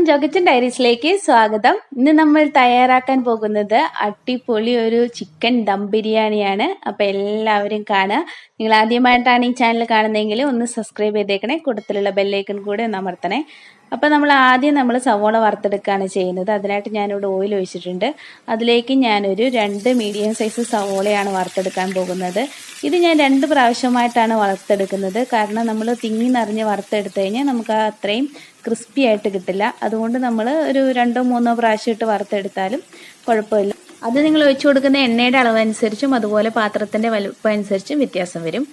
ജോഗച്ചൻ ഡയറീസിലേക്ക് സ്വാഗതം. ഇന്ന് നമ്മൾ തയ്യാറാക്കാൻ പോകുന്നത് അടിപൊളി ഒരു ചിക്കൻ ദം ബിരിയാണിയാണ്. അപ്പോൾ എല്ലാവരും കാണുക. നിങ്ങൾ ആദ്യമായിട്ടാണ് ഈ ചാനൽ കാണുന്നതെങ്കിൽ ഒന്ന് സബ്സ്ക്രൈബ് ചെയ്തേക്കണേ, കൂട്ടത്തിലുള്ള ബെല്ലൈക്കൺ കൂടെ ഒന്ന് അമർത്തണേ. അപ്പോൾ നമ്മൾ സവോള വറുത്തെടുക്കുകയാണ് ചെയ്യുന്നത്. അതിനായിട്ട് ഞാനിവിടെ ഓയിൽ ഒഴിച്ചിട്ടുണ്ട്. അതിലേക്ക് ഞാനൊരു 2 മീഡിയം സൈസ് സവോളയാണ് വറുത്തെടുക്കാൻ പോകുന്നത്. ഇത് ഞാൻ 2 പ്രാവശ്യമായിട്ടാണ് വറുത്തെടുക്കുന്നത്. കാരണം നമ്മൾ തിങ്ങി നിറഞ്ഞ് വറുത്തെടുത്തു കഴിഞ്ഞാൽ നമുക്ക് അത്രയും ക്രിസ്പി ആയിട്ട് കിട്ടില്ല. അതുകൊണ്ട് നമ്മൾ ഒരു 2-3 പ്രാവശ്യം ഇട്ട് വറുത്തെടുത്താലും കുഴപ്പമില്ല. അത് നിങ്ങൾ ഒഴിച്ചു കൊടുക്കുന്ന എണ്ണയുടെ അളവനുസരിച്ചും അതുപോലെ പാത്രത്തിൻ്റെ വലുപ്പം അനുസരിച്ചും വ്യത്യാസം വരും.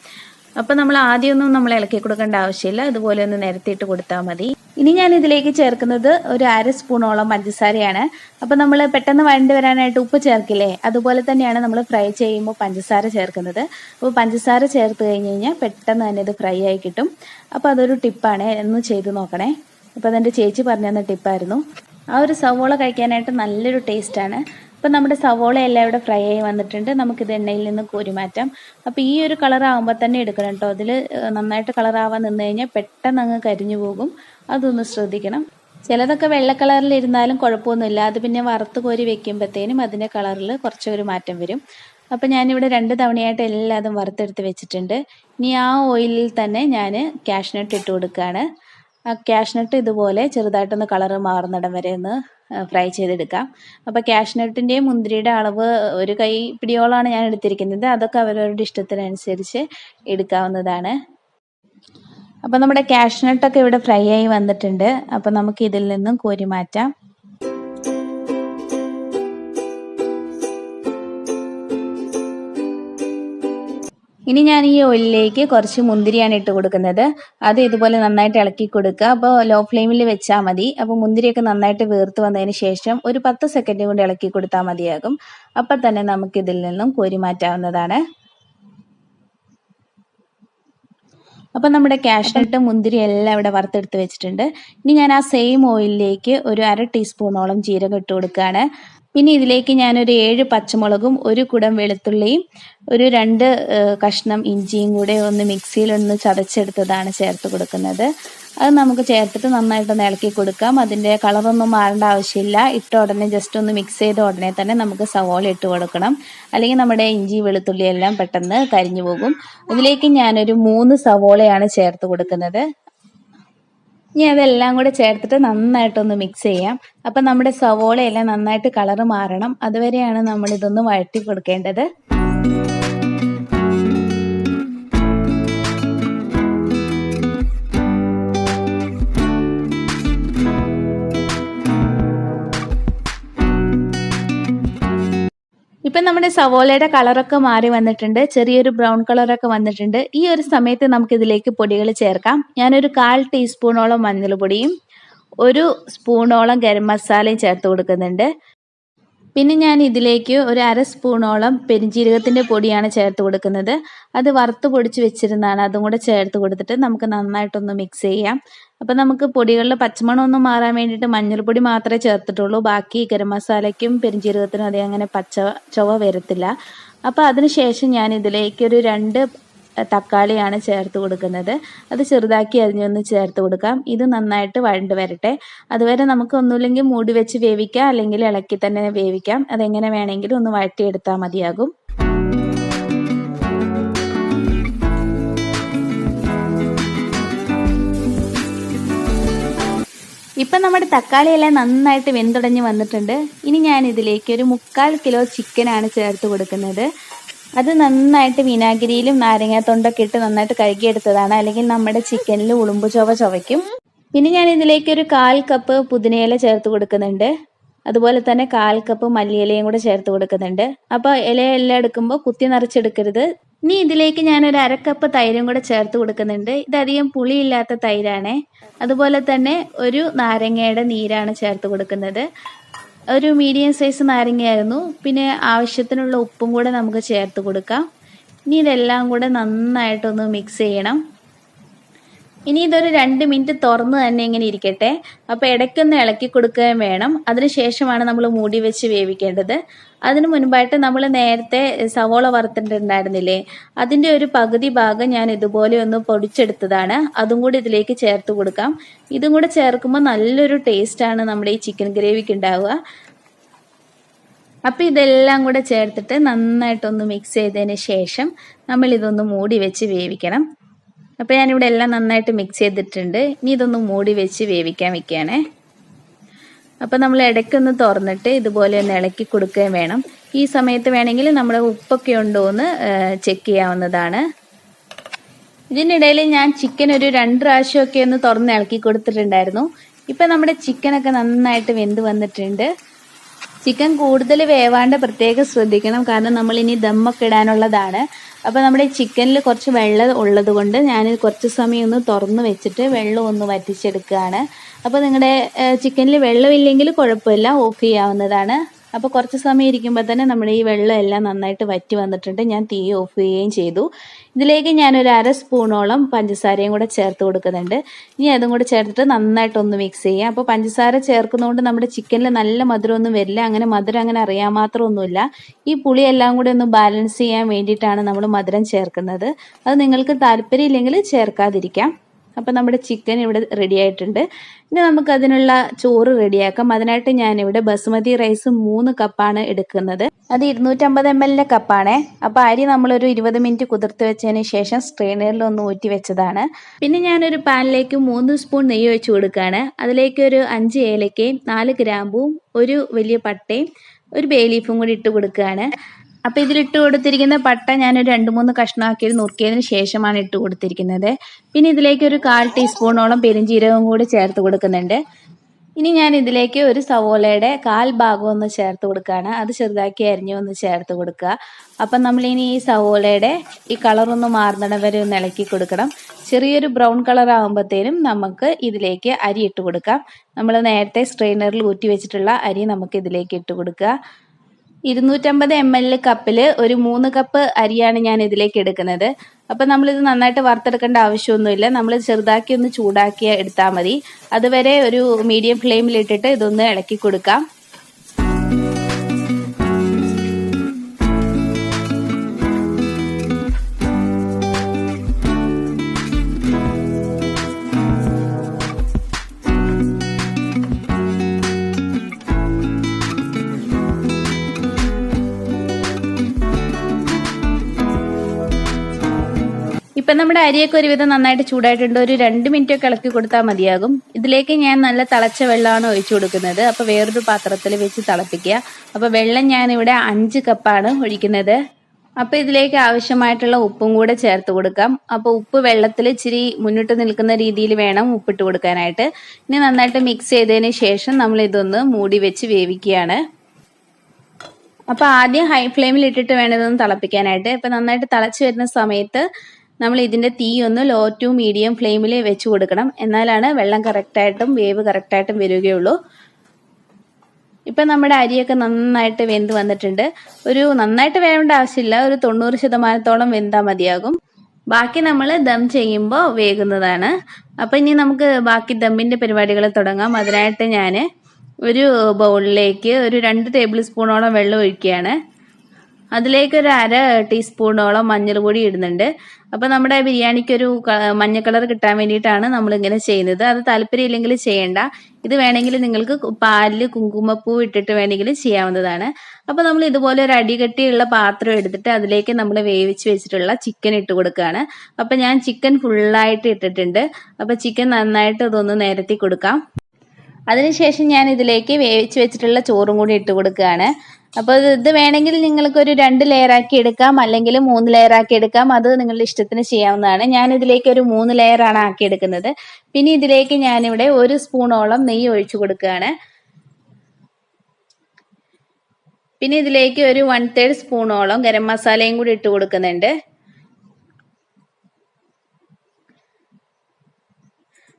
അപ്പോൾ നമ്മൾ ആദ്യമൊന്നും നമ്മൾ ഇളക്കി കൊടുക്കേണ്ട ആവശ്യമില്ല. ഇതുപോലെ ഒന്ന് നിരത്തിയിട്ട് കൊടുത്താൽ മതി. ഇനി ഞാൻ ഇതിലേക്ക് ചേർക്കുന്നത് ഒരു 1/2 സ്പൂണോളം പഞ്ചസാരയാണ്. അപ്പോൾ നമ്മൾ പെട്ടെന്ന് വഴണ്ടി വരാനായിട്ട് ഉപ്പ് ചേർക്കില്ലേ, അതുപോലെ തന്നെയാണ് നമ്മൾ ഫ്രൈ ചെയ്യുമ്പോൾ പഞ്ചസാര ചേർക്കുന്നത്. അപ്പോൾ പഞ്ചസാര ചേർത്ത് കഴിഞ്ഞ് കഴിഞ്ഞാൽ പെട്ടെന്ന് തന്നെ ഇത് ഫ്രൈ ആയി കിട്ടും. അപ്പോൾ അതൊരു ടിപ്പാണ്, ഒന്ന് ചെയ്ത് നോക്കണേ. അപ്പോൾ അതെൻ്റെ ചേച്ചി പറഞ്ഞു തന്ന ടിപ്പായിരുന്നു. ആ ഒരു സവോള കഴിക്കാനായിട്ട് നല്ലൊരു ടേസ്റ്റാണ്. അപ്പം നമ്മുടെ സവോളയെല്ലാം ഇവിടെ ഫ്രൈ ആയി വന്നിട്ടുണ്ട്. നമുക്കിത് എണ്ണയിൽ നിന്ന് കോരി മാറ്റാം. അപ്പോൾ ഈ ഒരു കളറാകുമ്പോൾ തന്നെ എടുക്കണം കേട്ടോ. അതിൽ നന്നായിട്ട് കളറാവാൻ നിന്ന് കഴിഞ്ഞാൽ പെട്ടെന്ന് അങ്ങ് കരിഞ്ഞു പോകും. അതൊന്ന് ശ്രദ്ധിക്കണം. ചിലതൊക്കെ വെള്ള കളറിൽ ഇരുന്നാലും കുഴപ്പമൊന്നുമില്ല. അത് പിന്നെ വറുത്ത് കോരി വെക്കുമ്പോഴത്തേനും അതിൻ്റെ കളറിൽ കുറച്ചൊരു മാറ്റം വരും. അപ്പം ഞാനിവിടെ 2 തവണയായിട്ട് എല്ലാതും വറുത്തെടുത്ത് വെച്ചിട്ടുണ്ട്. ഇനി ആ ഓയിലിൽ തന്നെ ഞാൻ കാഷ്നട്ട് ഇട്ട് കൊടുക്കുകയാണ്. ആ കാഷ്നട്ട് ഇതുപോലെ ചെറുതായിട്ടൊന്ന് കളറ് മാറുന്നിടം വരെ ഒന്ന് ഫ്രൈ ചെയ്തെടുക്കാം. അപ്പോൾ കാഷ്നട്ടിൻ്റെയും മുന്തിരിയുടെ അളവ് ഒരു കൈ പിടിയോളാണ് ഞാൻ എടുത്തിരിക്കുന്നത്. അതൊക്കെ അവരവരുടെ ഇഷ്ടത്തിനനുസരിച്ച് എടുക്കാവുന്നതാണ്. അപ്പോൾ നമ്മുടെ കാഷ്നട്ടൊക്കെ ഇവിടെ ഫ്രൈ ആയി വന്നിട്ടുണ്ട്. അപ്പോൾ നമുക്ക് ഇതിൽ നിന്നും കോരി മാറ്റാം. ഇനി ഞാൻ ഈ ഓയിലിലേക്ക് കുറച്ച് മുന്തിരിയാണ് ഇട്ട് കൊടുക്കുന്നത്. അത് ഇതുപോലെ നന്നായിട്ട് ഇളക്കി കൊടുക്കുക. അപ്പോൾ ലോ ഫ്ലെയിമിൽ വെച്ചാൽ മതി. അപ്പോൾ മുന്തിരിയൊക്കെ നന്നായിട്ട് വീർത്ത് വന്നതിന് ശേഷം ഒരു 10 സെക്കൻഡ് കൊണ്ട് ഇളക്കി കൊടുത്താൽ മതിയാകും. അപ്പം തന്നെ നമുക്ക് ഇതിൽ നിന്നും കോരി മാറ്റാവുന്നതാണ്. അപ്പം നമ്മുടെ കാഷ്നട്ട് മുന്തിരി എല്ലാം ഇവിടെ വറുത്തെടുത്ത് വെച്ചിട്ടുണ്ട്. ഇനി ഞാൻ ആ സെയിം ഓയിലിലേക്ക് ഒരു 1/2 ടീസ്പൂണോളം ജീരകം ഇട്ട് കൊടുക്കുകയാണ്. പിന്നെ ഇതിലേക്ക് ഞാനൊരു 7 പച്ചമുളകും 1 കുടം വെളുത്തുള്ളിയും ഒരു 2 കഷ്ണം ഇഞ്ചിയും കൂടെ ഒന്ന് മിക്സിയിലൊന്ന് ചതച്ചെടുത്തതാണ് ചേർത്ത് കൊടുക്കുന്നത്. അത് നമുക്ക് ചേർത്തിട്ട് നന്നായിട്ടൊന്ന് ഇളക്കി കൊടുക്കാം. അതിൻ്റെ കളറൊന്നും മാറേണ്ട ആവശ്യമില്ല. ഇട്ട ഉടനെ ജസ്റ്റ് ഒന്ന് മിക്സ് ചെയ്ത ഉടനെ തന്നെ നമുക്ക് സവോള ഇട്ട് കൊടുക്കണം. അല്ലെങ്കിൽ നമ്മുടെ ഇഞ്ചി വെളുത്തുള്ളി എല്ലാം പെട്ടെന്ന് കരിഞ്ഞു പോകും. ഇതിലേക്ക് ഞാനൊരു 3 സവോളയാണ് ചേർത്ത് കൊടുക്കുന്നത്. ഇനി അതെല്ലാം കൂടെ ചേർത്തിട്ട് നന്നായിട്ടൊന്ന് മിക്സ് ചെയ്യാം. അപ്പം നമ്മുടെ സവോളയെല്ലാം നന്നായിട്ട് കളറ് മാറണം. അതുവരെയാണ് നമ്മളിതൊന്ന് വഴറ്റി കൊടുക്കേണ്ടത്. ഇപ്പം നമ്മുടെ സവോളയുടെ കളറൊക്കെ മാറി വന്നിട്ടുണ്ട്. ചെറിയൊരു ബ്രൗൺ കളറൊക്കെ വന്നിട്ടുണ്ട്. ഈ ഒരു സമയത്ത് നമുക്കിതിലേക്ക് പൊടികൾ ചേർക്കാം. ഞാനൊരു 1/4 ടീസ്പൂണോളം മഞ്ഞൾപ്പൊടിയും 1 സ്പൂണോളം ഗരം മസാലയും ചേർത്ത് കൊടുക്കുന്നുണ്ട്. പിന്നെ ഞാൻ ഇതിലേക്ക് ഒരു 1/2 സ്പൂണോളം പെരുംജീരകത്തിൻ്റെ പൊടിയാണ് ചേർത്ത് കൊടുക്കുന്നത്. അത് വറുത്ത് പൊടിച്ച് വെച്ചിരുന്നതാണ്. അതും കൂടെ ചേർത്ത് കൊടുത്തിട്ട് നമുക്ക് നന്നായിട്ടൊന്ന് മിക്സ് ചെയ്യാം. അപ്പം നമുക്ക് പൊടികളിൽ പച്ചമണം ഒന്നും മാറാൻ വേണ്ടിയിട്ട് മഞ്ഞൾപ്പൊടി മാത്രമേ ചേർത്തിട്ടുള്ളൂ. ബാക്കി ഗരം മസാലയ്ക്കും പെരുംജീരകത്തിനും അതേ അങ്ങനെ പച്ച ചുവ വരത്തില്ല. അപ്പോൾ അതിനുശേഷം ഞാൻ ഇതിലേക്ക് ഒരു 2 തക്കാളിയാണ് ചേർത്ത് കൊടുക്കുന്നത്. അത് ചെറുതാക്കി അരിഞ്ഞൊന്ന് ചേർത്ത് കൊടുക്കാം. ഇത് നന്നായിട്ട് വഴണ്ട് വരട്ടെ. അതുവരെ നമുക്ക് ഒന്നുമില്ലെങ്കിൽ മൂടി വെച്ച് വേവിക്കാം, അല്ലെങ്കിൽ ഇളക്കി തന്നെ വേവിക്കാം. അതെങ്ങനെ വേണമെങ്കിലും ഒന്ന് വഴറ്റിയെടുത്താൽ മതിയാകും. ഇപ്പം നമ്മുടെ തക്കാളിയെല്ലാം നന്നായിട്ട് വെന്തുടഞ്ഞ് വന്നിട്ടുണ്ട്. ഇനി ഞാൻ ഇതിലേക്ക് ഒരു 3/4 കിലോ ചിക്കനാണ് ചേർത്ത് കൊടുക്കുന്നത്. അത് നന്നായിട്ട് വിനാഗിരിയിലും നാരങ്ങാത്തൊണ്ടൊക്കെ ഇട്ട് നന്നായിട്ട് കഴുകിയെടുത്തതാണ്. അല്ലെങ്കിൽ നമ്മുടെ ചിക്കനിൽ ഉളുമ്പ് ചുവയ്ക്കും. പിന്നെ ഞാൻ ഇതിലേക്ക് ഒരു 1/4 കപ്പ് പുതിനയില ചേർത്ത് കൊടുക്കുന്നുണ്ട്. അതുപോലെ തന്നെ 1/4 കപ്പ് മല്ലിയിലയും കൂടെ ചേർത്ത് കൊടുക്കുന്നുണ്ട്. അപ്പോൾ ഇലയെല്ലാം എടുക്കുമ്പോൾ കുത്തി നിറച്ചെടുക്കരുത്. ഇനി ഇതിലേക്ക് ഞാനൊരു 1/2 കപ്പ് തൈരും കൂടെ ചേർത്ത് കൊടുക്കുന്നുണ്ട്. ഇതധികം പുളിയില്ലാത്ത തൈരാണ്. അതുപോലെ തന്നെ ഒരു നാരങ്ങയുടെ നീരാണ് ചേർത്ത് കൊടുക്കുന്നത്. ഒരു മീഡിയം സൈസ് നാരങ്ങയായിരുന്നു. പിന്നെ ആവശ്യത്തിനുള്ള ഉപ്പും കൂടെ നമുക്ക് ചേർത്ത് കൊടുക്കാം. ഇനി ഇതെല്ലാം കൂടെ നന്നായിട്ടൊന്ന് മിക്സ് ചെയ്യണം. ഇനി ഇതൊരു 2 മിനിറ്റ് തുറന്ന് തന്നെ ഇങ്ങനെ ഇരിക്കട്ടെ. അപ്പോൾ ഇടയ്ക്കൊന്ന് ഇളക്കി കൊടുക്കുകയും വേണം. അതിനുശേഷമാണ് നമ്മൾ മൂടി വെച്ച് വേവിക്കേണ്ടത്. അതിനു മുൻപായിട്ട് നമ്മൾ നേരത്തെ സവോള വറുത്തിട്ടുണ്ടായിരുന്നില്ലേ, അതിൻ്റെ ഒരു പകുതി ഭാഗം ഞാൻ ഇതുപോലെ ഒന്ന് പൊടിച്ചെടുത്തതാണ്. അതും കൂടി ഇതിലേക്ക് ചേർത്ത് കൊടുക്കാം. ഇതും കൂടെ ചേർക്കുമ്പോൾ നല്ലൊരു ടേസ്റ്റാണ് നമ്മുടെ ഈ ചിക്കൻ ഗ്രേവിക്ക് ഉണ്ടാവുക. അപ്പോൾ ഇതെല്ലാം കൂടെ ചേർത്തിട്ട് നന്നായിട്ടൊന്ന് മിക്സ് ചെയ്തതിന് ശേഷം നമ്മൾ ഇതൊന്ന് മൂടി വെച്ച് വേവിക്കണം. അപ്പോൾ ഞാനിവിടെ എല്ലാം നന്നായിട്ട് മിക്സ് ചെയ്തിട്ടുണ്ട്. ഇനി ഇതൊന്ന് മൂടി വെച്ച് വേവിക്കാൻ വെക്കുകയാണേ. അപ്പോൾ നമ്മൾ ഇടയ്ക്കൊന്ന് തുറന്നിട്ട് ഇതുപോലെ ഒന്ന് ഇളക്കി കൊടുക്കുകയും വേണം. ഈ സമയത്ത് വേണമെങ്കിൽ നമ്മുടെ ഉപ്പൊക്കെ ഉണ്ടോ എന്ന് ചെക്ക് ചെയ്യാവുന്നതാണ്. ഇതിനിടയിൽ ഞാൻ ചിക്കൻ ഒരു 2 പ്രാവശ്യമൊക്കെ ഒന്ന് തുറന്ന് ഇളക്കി കൊടുത്തിട്ടുണ്ടായിരുന്നു. ഇപ്പം നമ്മുടെ ചിക്കനൊക്കെ നന്നായിട്ട് വെന്ത് വന്നിട്ടുണ്ട്. ചിക്കൻ കൂടുതൽ വേവാണ്ട് പ്രത്യേകം ശ്രദ്ധിക്കണം, കാരണം നമ്മൾ ഇനി ദമ്മൊക്കെ ഇടാനുള്ളതാണ്. അപ്പോൾ നമ്മുടെ ചിക്കനിൽ കുറച്ച് വെള്ളം ഉള്ളത് കൊണ്ട് ഞാൻ കുറച്ച് സമയം ഒന്ന് തുറന്ന് വെച്ചിട്ട് വെള്ളം ഒന്ന് വറ്റിച്ചെടുക്കുകയാണ്. അപ്പോൾ നിങ്ങളുടെ ചിക്കനിൽ വെള്ളമില്ലെങ്കിൽ കുഴപ്പമില്ല, ഓഫ് ചെയ്യാവുന്നതാണ്. അപ്പോൾ കുറച്ച് സമയം ഇരിക്കുമ്പോൾ തന്നെ നമ്മുടെ ഈ വെള്ളം എല്ലാം നന്നായിട്ട് വറ്റി വന്നിട്ടുണ്ട്. ഞാൻ തീ ഓഫ് ചെയ്യുകയും ചെയ്തു. ഇതിലേക്ക് ഞാനൊരു 1/2 സ്പൂണോളം പഞ്ചസാരയും കൂടെ ചേർത്ത് കൊടുക്കുന്നുണ്ട്. ഇനി അതും കൂടെ ചേർത്തിട്ട് നന്നായിട്ടൊന്ന് മിക്സ് ചെയ്യാം. അപ്പോൾ പഞ്ചസാര ചേർക്കുന്നതുകൊണ്ട് നമ്മുടെ ചിക്കനിൽ നല്ല മധുരമൊന്നും വരില്ല. അങ്ങനെ മധുരം അങ്ങനെ അറിയാൻ മാത്രമൊന്നുമില്ല. ഈ പുളി എല്ലാം കൂടെ ഒന്ന് ബാലൻസ് ചെയ്യാൻ വേണ്ടിയിട്ടാണ് നമ്മൾ മധുരം ചേർക്കുന്നത്. അത് നിങ്ങൾക്ക് താല്പര്യമില്ലെങ്കിൽ ചേർക്കാതിരിക്കാം. അപ്പം നമ്മുടെ ചിക്കൻ ഇവിടെ റെഡി ആയിട്ടുണ്ട്. ഇനി നമുക്ക് അതിനുള്ള ചോറ് റെഡിയാക്കാം. അതിനായിട്ട് ഞാനിവിടെ ബസുമതി റൈസ് 3 കപ്പാണ് എടുക്കുന്നത്. അത് 250 ml കപ്പാണേ. അപ്പോൾ അരി നമ്മളൊരു 20 മിനിറ്റ് കുതിർത്ത് വെച്ചതിന് ശേഷം സ്ട്രെയിനറിൽ ഒന്ന് ഊറ്റി വെച്ചതാണ്. പിന്നെ ഞാനൊരു പാനിലേക്ക് 3 സ്പൂൺ നെയ്യ് ഒഴിച്ച് കൊടുക്കുകയാണ്. അതിലേക്ക് ഒരു 5 ഏലക്കയും 4 ഗ്രാമ്പും ഒരു വലിയ പട്ടയും ഒരു ബേ ലീഫും കൂടി ഇട്ട് കൊടുക്കുകയാണ്. അപ്പോൾ ഇതിലിട്ട് കൊടുത്തിരിക്കുന്ന പട്ട ഞാനൊരു 2-3 കഷ്ണമാക്കി നുറുക്കിയതിന് ശേഷമാണ് ഇട്ട് കൊടുത്തിരിക്കുന്നത്. പിന്നെ ഇതിലേക്ക് ഒരു 1/4 ടീസ്പൂണോളം പെരുംജീരകം കൂടി ചേർത്ത് കൊടുക്കുന്നുണ്ട്. ഇനി ഞാൻ ഇതിലേക്ക് ഒരു സവോളയുടെ 1/4 ഭാഗം ഒന്ന് ചേർത്ത് കൊടുക്കുകയാണ്. അത് ചെറുതാക്കി അരിഞ്ഞ് ഒന്ന് ചേർത്ത് കൊടുക്കുക. അപ്പം നമ്മളിനി ഈ സവോളയുടെ ഈ കളറൊന്ന് മാറുന്നിടം വരെ ഒന്ന് ഇളക്കി കൊടുക്കണം. ചെറിയൊരു ബ്രൗൺ കളർ ആകുമ്പോഴത്തേനും നമുക്ക് ഇതിലേക്ക് അരി ഇട്ട് കൊടുക്കാം. നമ്മൾ നേരത്തെ സ്ട്രെയിനറിൽ ഊറ്റി വെച്ചിട്ടുള്ള അരി നമുക്ക് ഇതിലേക്ക് ഇട്ട് കൊടുക്കുക. 250 ml കപ്പിൽ ഒരു 3 കപ്പ് അരിയാണ് ഞാൻ ഇതിലേക്ക് എടുക്കുന്നത്. അപ്പം നമ്മളിത് നന്നായിട്ട് വറുത്തെടുക്കേണ്ട ആവശ്യമൊന്നുമില്ല. നമ്മൾ ചെറുതാക്കി ഒന്ന് ചൂടാക്കി എടുത്താൽ മതി. അതുവരെ ഒരു മീഡിയം ഫ്ലെയിമിലിട്ടിട്ട് ഇതൊന്ന് ഇളക്കി കൊടുക്കാം. ഇപ്പം നമ്മുടെ അരിയൊക്കെ ഒരുവിധം നന്നായിട്ട് ചൂടായിട്ടുണ്ട്. ഒരു 2 മിനിറ്റ് ഒക്കെ ഇളക്കി കൊടുത്താൽ മതിയാകും. ഇതിലേക്ക് ഞാൻ നല്ല തിളച്ച വെള്ളമാണ് ഒഴിച്ചു കൊടുക്കുന്നത്. അപ്പോൾ വേറൊരു പാത്രത്തിൽ വെച്ച് തിളപ്പിക്കുക. അപ്പോൾ വെള്ളം ഞാനിവിടെ 5 കപ്പാണ് ഒഴിക്കുന്നത്. അപ്പോൾ ഇതിലേക്ക് ആവശ്യമായിട്ടുള്ള ഉപ്പും കൂടെ ചേർത്ത് കൊടുക്കാം. അപ്പോൾ ഉപ്പ് വെള്ളത്തിൽ ഇച്ചിരി മുന്നിട്ട് നിൽക്കുന്ന രീതിയിൽ വേണം ഉപ്പിട്ട് കൊടുക്കാനായിട്ട്. ഇനി നന്നായിട്ട് മിക്സ് ചെയ്തതിന് ശേഷം നമ്മൾ ഇതൊന്ന് മൂടി വെച്ച് വേവിക്കുകയാണ്. അപ്പോൾ ആദ്യം ഹൈ ഫ്ലെയിമിൽ ഇട്ടിട്ട് വേണം ഇതൊന്ന് തിളപ്പിക്കാനായിട്ട്. അപ്പോൾ നന്നായിട്ട് തിളച്ച് വരുന്ന സമയത്ത് നമ്മൾ ഇതിൻ്റെ തീ ഒന്ന് ലോ ടു മീഡിയം ഫ്ലെയിമിൽ വെച്ച് കൊടുക്കണം. എന്നാലാണ് വെള്ളം കറക്റ്റായിട്ടും വേവ് കറക്റ്റായിട്ടും വരികയുള്ളൂ. ഇപ്പം നമ്മുടെ അരിയൊക്കെ നന്നായിട്ട് വെന്ത് വന്നിട്ടുണ്ട്. ഒരു നന്നായിട്ട് വേവേണ്ട ആവശ്യമില്ല, ഒരു 90% വെന്താൽ മതിയാകും. ബാക്കി നമ്മൾ ദം ചെയ്യുമ്പോൾ വേകുന്നതാണ്. അപ്പം ഇനി നമുക്ക് ബാക്കി ദമ്മിൻ്റെ പരിപാടികൾ തുടങ്ങാം. അതിനായിട്ട് ഞാൻ ഒരു ബൗളിലേക്ക് ഒരു 2 ടേബിൾ സ്പൂണോളം വെള്ളം ഒഴിക്കുകയാണ്. അതിലേക്ക് ഒരു 1/2 ടീസ്പൂണോളം മഞ്ഞൾ പൊടി ഇടുന്നുണ്ട്. അപ്പോൾ നമ്മുടെ ബിരിയാണിക്കൊരു മഞ്ഞ കളർ കിട്ടാൻ വേണ്ടിയിട്ടാണ് നമ്മളിങ്ങനെ ചെയ്യുന്നത്. അത് താല്പര്യമില്ലെങ്കിൽ ചെയ്യേണ്ട. ഇത് വേണമെങ്കിൽ നിങ്ങൾക്ക് പാലിൽ കുങ്കുമപ്പൂ ഇട്ടിട്ട് വേണമെങ്കിൽ ചെയ്യാവുന്നതാണ്. അപ്പോൾ നമ്മൾ ഇതുപോലെ ഒരു അടികട്ടിയുള്ള പാത്രം എടുത്തിട്ട് അതിലേക്ക് നമ്മൾ വേവിച്ച് വെച്ചിട്ടുള്ള ചിക്കൻ ഇട്ട് കൊടുക്കുകയാണ്. അപ്പോൾ ഞാൻ ചിക്കൻ ഫുള്ളായിട്ട് ഇട്ടിട്ടുണ്ട്. അപ്പോൾ ചിക്കൻ നന്നായിട്ട് ഇതൊന്ന് നിരത്തി കൊടുക്കാം. അതിനുശേഷം ഞാൻ ഇതിലേക്ക് വേവിച്ച് വെച്ചിട്ടുള്ള ചോറും കൂടി ഇട്ട് കൊടുക്കുകയാണ്. അപ്പോൾ ഇത് വേണമെങ്കിൽ നിങ്ങൾക്കൊരു 2 ലെയറാക്കി എടുക്കാം, അല്ലെങ്കിൽ 3 ലെയറാക്കി എടുക്കാം. അത് നിങ്ങളുടെ ഇഷ്ടത്തിന് ചെയ്യാവുന്നതാണ്. ഞാൻ ഇതിലേക്ക് ഒരു 3 ലെയറാണ് ആക്കി എടുക്കുന്നത്. പിന്നെ ഇതിലേക്ക് ഞാനിവിടെ 1 സ്പൂണോളം നെയ്യ് ഒഴിച്ചു കൊടുക്കുകയാണ്. പിന്നെ ഇതിലേക്ക് ഒരു 1/3 സ്പൂണോളം ഗരം മസാലയും കൂടി ഇട്ട് കൊടുക്കുന്നുണ്ട്.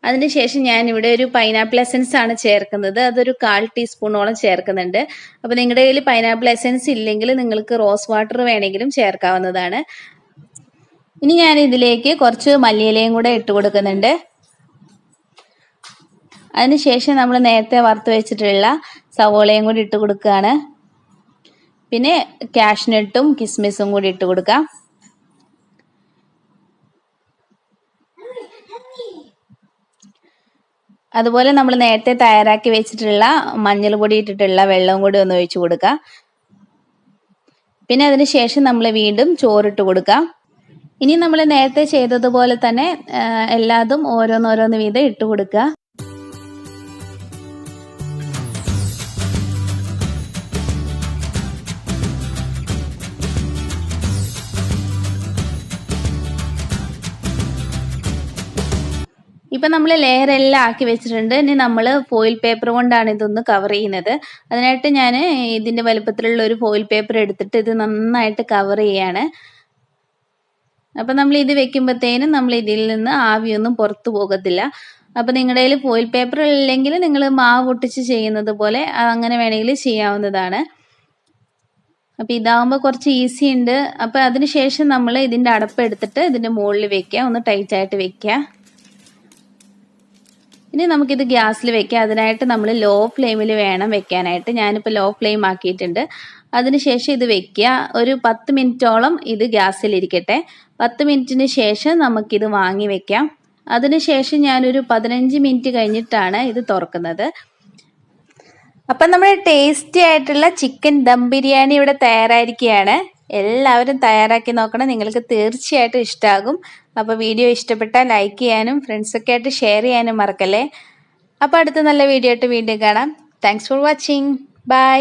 അതിനുശേഷം ഞാനിവിടെ ഒരു പൈനാപ്പിൾ എസൻസ് ആണ് ചേർക്കുന്നത്. അതൊരു 1/4 ടീസ്പൂണോളം ചേർക്കുന്നുണ്ട്. അപ്പോൾ നിങ്ങളുടെ കയ്യിൽ പൈനാപ്പിൾ എസൻസ് ഇല്ലെങ്കിൽ നിങ്ങൾക്ക് റോസ് വാട്ടർ വേണമെങ്കിലും ചേർക്കാവുന്നതാണ്. ഇനി ഞാൻ ഇതിലേക്ക് കുറച്ച് മല്ലിയിലയും കൂടെ ഇട്ട് കൊടുക്കുന്നുണ്ട്. അതിനുശേഷം നമ്മൾ നേരത്തെ വറുത്ത് വെച്ചിട്ടുള്ള സവോളയും കൂടി ഇട്ട് കൊടുക്കുകയാണ്. പിന്നെ കാഷ്നട്ടും കിസ്മിസും കൂടി ഇട്ട് കൊടുക്കാം. അതുപോലെ നമ്മൾ നേരത്തെ തയ്യാറാക്കി വെച്ചിട്ടുള്ള മഞ്ഞൾ പൊടി ഇട്ടിട്ടുള്ള വെള്ളവും കൂടി ഒന്ന് ഒഴിച്ചു കൊടുക്കാം. പിന്നെ അതിന് ശേഷം നമ്മൾ വീണ്ടും ചോറിട്ട് കൊടുക്കാം. ഇനി നമ്മൾ നേരത്തെ ചെയ്തതുപോലെ തന്നെ എല്ലാതും ഓരോന്നോരോന്ന് വീതം ഇട്ട് കൊടുക്കുക. ഇപ്പം നമ്മൾ ലെയർ എല്ലാം ആക്കി വെച്ചിട്ടുണ്ട്. ഇനി നമ്മൾ ഫോയിൽ പേപ്പർ കൊണ്ടാണ് ഇതൊന്ന് കവർ ചെയ്യുന്നത്. അതിനായിട്ട് ഞാൻ ഇതിൻ്റെ വലുപ്പത്തിലുള്ള ഒരു ഫോയിൽ പേപ്പർ എടുത്തിട്ട് ഇത് നന്നായിട്ട് കവർ ചെയ്യാണ്. അപ്പം നമ്മൾ ഇത് വെക്കുമ്പോഴത്തേനും നമ്മൾ ഇതിൽ നിന്ന് ആവിയൊന്നും പുറത്തു പോകത്തില്ല. അപ്പം നിങ്ങളുടെ കയ്യിൽ ഫോയിൽ പേപ്പർ ഇല്ലെങ്കിൽ നിങ്ങൾ മാവ് ഒട്ടിച്ച് ചെയ്യുന്നത് പോലെ അങ്ങനെ വേണമെങ്കിൽ ചെയ്യാവുന്നതാണ്. അപ്പം ഇതാകുമ്പോൾ കുറച്ച് ഈസി ഉണ്ട്. അപ്പം അതിന് ശേഷം നമ്മൾ ഇതിൻ്റെ അടപ്പ് എടുത്തിട്ട് ഇതിൻ്റെ മുകളിൽ വെക്കുക, ഒന്ന് ടൈറ്റായിട്ട് വെക്കുക. ഇനി നമുക്കിത് ഗ്യാസിൽ വെക്കാം. അതിനായിട്ട് നമ്മൾ ലോ ഫ്ലെയിമിൽ വേണം വെക്കാനായിട്ട്. ഞാനിപ്പോൾ ലോ ഫ്ലെയിം ആക്കിയിട്ടുണ്ട്. അതിനുശേഷം ഇത് വെക്കുക. ഒരു 10 മിനിറ്റോളം ഇത് ഗ്യാസിലിരിക്കട്ടെ. 10 മിനിറ്റിന് ശേഷം നമുക്കിത് വാങ്ങി വെക്കാം. അതിനുശേഷം ഞാനൊരു 15 മിനിറ്റ് കഴിഞ്ഞിട്ടാണ് ഇത് തുറക്കുന്നത്. അപ്പം നമ്മുടെ ടേസ്റ്റി ആയിട്ടുള്ള ചിക്കൻ ദം ബിരിയാണി ഇവിടെ തയ്യാറായിരിക്കുകയാണ്. എല്ലാവരും തയ്യാറാക്കി നോക്കണം, നിങ്ങൾക്ക് തീർച്ചയായിട്ടും ഇഷ്ടമാകും. അപ്പോൾ വീഡിയോ ഇഷ്ടപ്പെട്ടാൽ ലൈക്ക് ചെയ്യാനും ഫ്രണ്ട്സൊക്കെ ആയിട്ട് ഷെയർ ചെയ്യാനും മറക്കല്ലേ. അപ്പോൾ അടുത്ത നല്ല വീഡിയോ ആയിട്ട് വീണ്ടും കാണാം. Thanks for watching. ബൈ.